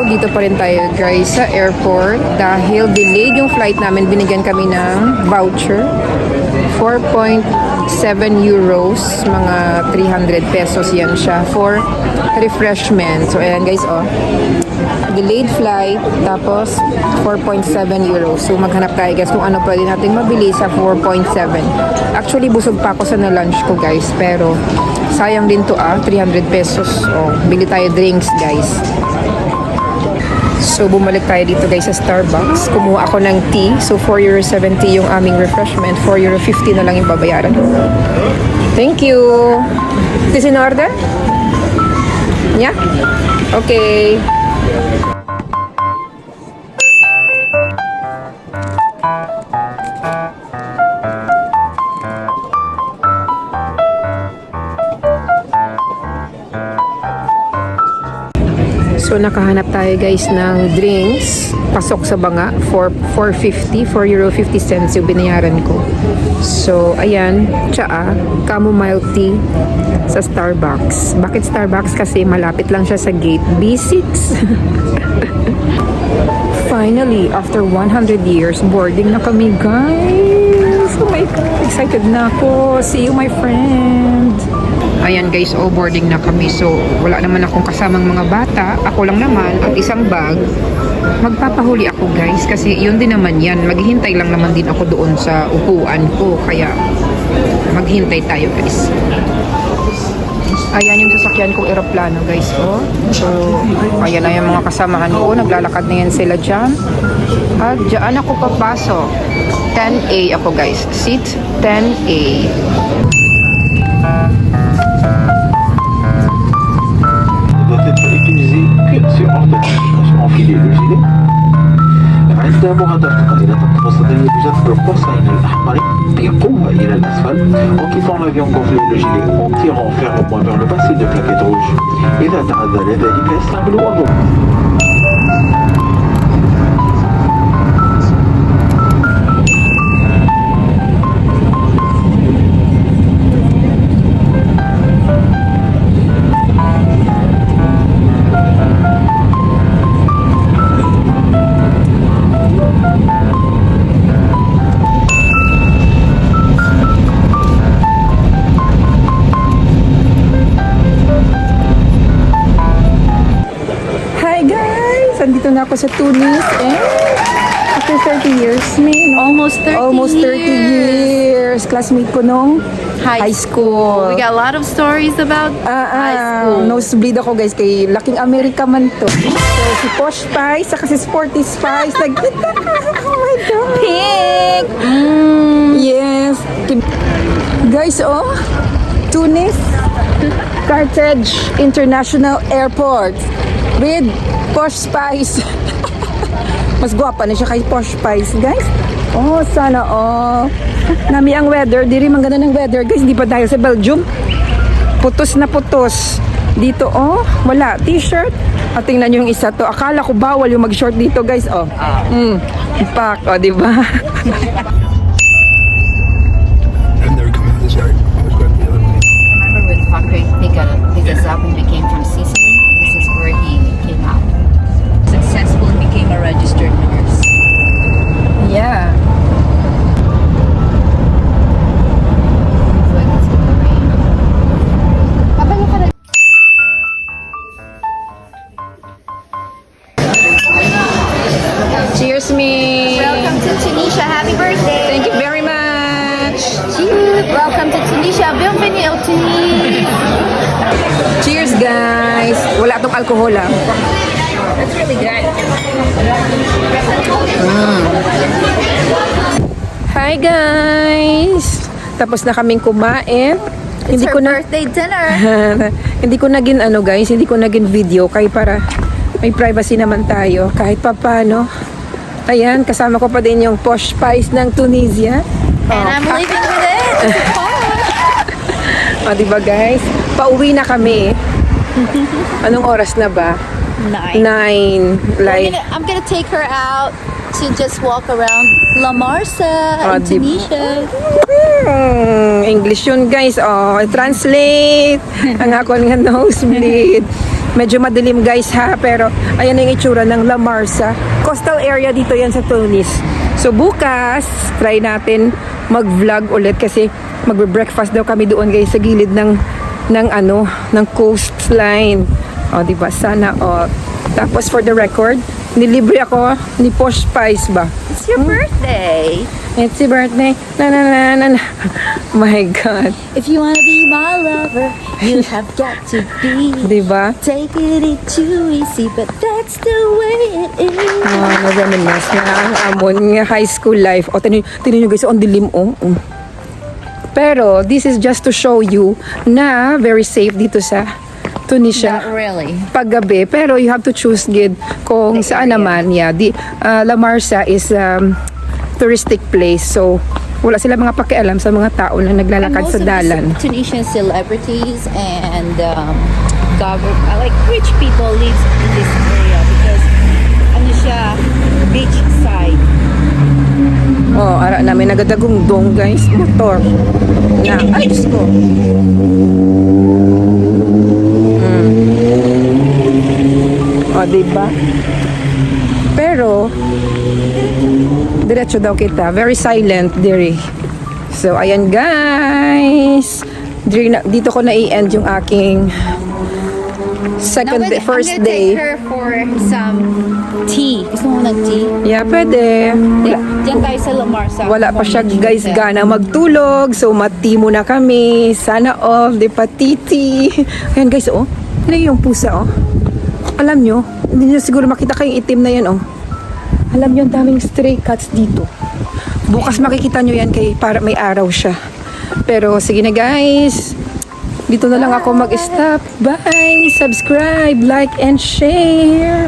dito pa rin tayo guys sa airport dahil delayed yung flight namin. Binigyan kami ng voucher. 4.7 euros, mga 300 pesos yan siya for refreshment. So ayan guys, oh. Delayed flight, tapos 4.7 euros. So maghanap tayo guys kung ano pwede natin mabili sa 4.7. Actually busog pa ako sa na-lunch ko guys, pero sayang din to 300 pesos. Oh, bili tayo drinks guys. So bumalik tayo dito guys sa Starbucks. Kumuha ako ng tea. So 4.70 € yung aming refreshment. 4.50 € na lang yung babayaran. Thank you. This in order? Yeah? Okay. So nakahanap tayo guys ng drinks. Pasok sa banga for 4.50, 4.50 € yung binayaran ko. So ayan, tsaa, chamomile tea sa Starbucks. Bakit Starbucks? Kasi malapit lang siya sa gate B6. Finally, after 100 years, boarding na kami guys. Oh my God, excited na ako. See you my friend. Ayan guys, boarding na kami. So, wala naman akong kasamang mga bata. Ako lang naman, at isang bag. Magpapahuli ako guys, kasi yun din naman yan. Maghihintay lang naman din ako doon sa upuan ko. Kaya, maghintay tayo guys. Ayan yung sasakyan kong eroplano guys, oh. So, ayan na yung mga kasamahan ko. Naglalakad na yan sila dyan. At dyan ako papasok. 10A ako guys. Seat 10A. enfiler le gilet. عند مغادرة الطائرة تتوسط البجات بالقوسين الأحمر بقوة إلى الأسفل en quittant l'avion gonflé le gilet en tirant fermement vers le bas s'il de plaquettes rouges. إذا تعذر ذلك استعملوا الضوء. Nandito na ako sa Tunis after 30 years. Almost 30 years. Classmate ko nung high school. We got a lot of stories about high school. Nosebleed ako guys kay laking Amerika man to. So si Posh Spice saka si Sporty Spice nagkita. Oh my God. Pink! Yes. Guys, Tunis Carthage International Airport with Posh Spice. Mas gwapa na siya kay Posh Spice, guys. Sana nami ang weather. Diri man ganda ng weather, guys. Di pa tayo sa Belgium. Putos na putos. Dito, wala. T-shirt. At tingnan nyo yung isa to. Akala ko bawal yung mag-short dito, guys. Pack, di ba? I've never come out of this yard. I was going the other way. Remember when Fakre Pigazapan became from Sicily? This is where he came out. Successful and became a registered nurse. Yeah. Cheers me. Welcome to Tunisia. Happy birthday. Thank you very much. Cheers. Welcome to Tunisia. Bienvenue au Tunis. Cheers guys. Wala tong alcohol That's really good. Hi guys. Tapos na kaming kumain. It's her birthday dinner. Hindi ko naging guys, hindi ko naging video kay para may privacy naman tayo kahit papaano. Ayan, kasama ko pa din yung Posh Spice ng Tunisia. And I'm leaving with it. Diba guys? Pauwi na kami. Anong oras na ba? 9. I'm gonna take her out to just walk around La Marsa in Tunisia. English yun guys. Translate. Ang ako nga nosebleed. Medyo madilim guys ha, pero ayan na yung itsura ng La Marsa. Coastal area dito yan sa Tunis. So bukas, try natin mag-vlog ulit kasi magbe-breakfast daw kami doon guys sa gilid ng coastline. O, diba? Sana all. Tapos for the record, nilibre ako ni Posh Spice ba? It's your birthday. It's your birthday. Na na na na na. My God. If you wanna be my lover, you have got to be. Diba? Take it too easy, but that's the way it is. Nag-reminisce na ang amon nga high school life. O, tinan nyo guys, ang dilim oh. Pero, this is just to show you na very safe dito sa Tunisia. Not really. Paggabi, pero you have to choose gid kung saan naman. Yeah, La Marsa is touristic place. So, wala sila mga pakialam sa mga tao na naglalakad sa dalan. Tunisian celebrities and like rich people lives in this area because ano siya, beach side. Oh, ara namin nagadagong dong guys, motor. Na, ay, Diyos ko. O, diba? Pero, diretso daw kita. Very silent, diri. So, ayan guys. Dito ko na i-end yung aking first I'm gonna day. take her for some tea. Gusto mo ng tea? Yeah, pwede. Diyan tayo sa La Marsa. Wala pa siya guys gana magtulog. So mati muna kami. Sana all di patiti. Ayan guys oh. Ano yung pusa oh. Alam nyo, hindi nyo siguro makita kayong itim na yan oh. Alam nyo ang daming stray cats dito. Bukas makikita nyo yan kay para may araw siya. Pero sige na guys. Dito na lang ako mag-stop. Bye! Subscribe, like, and share.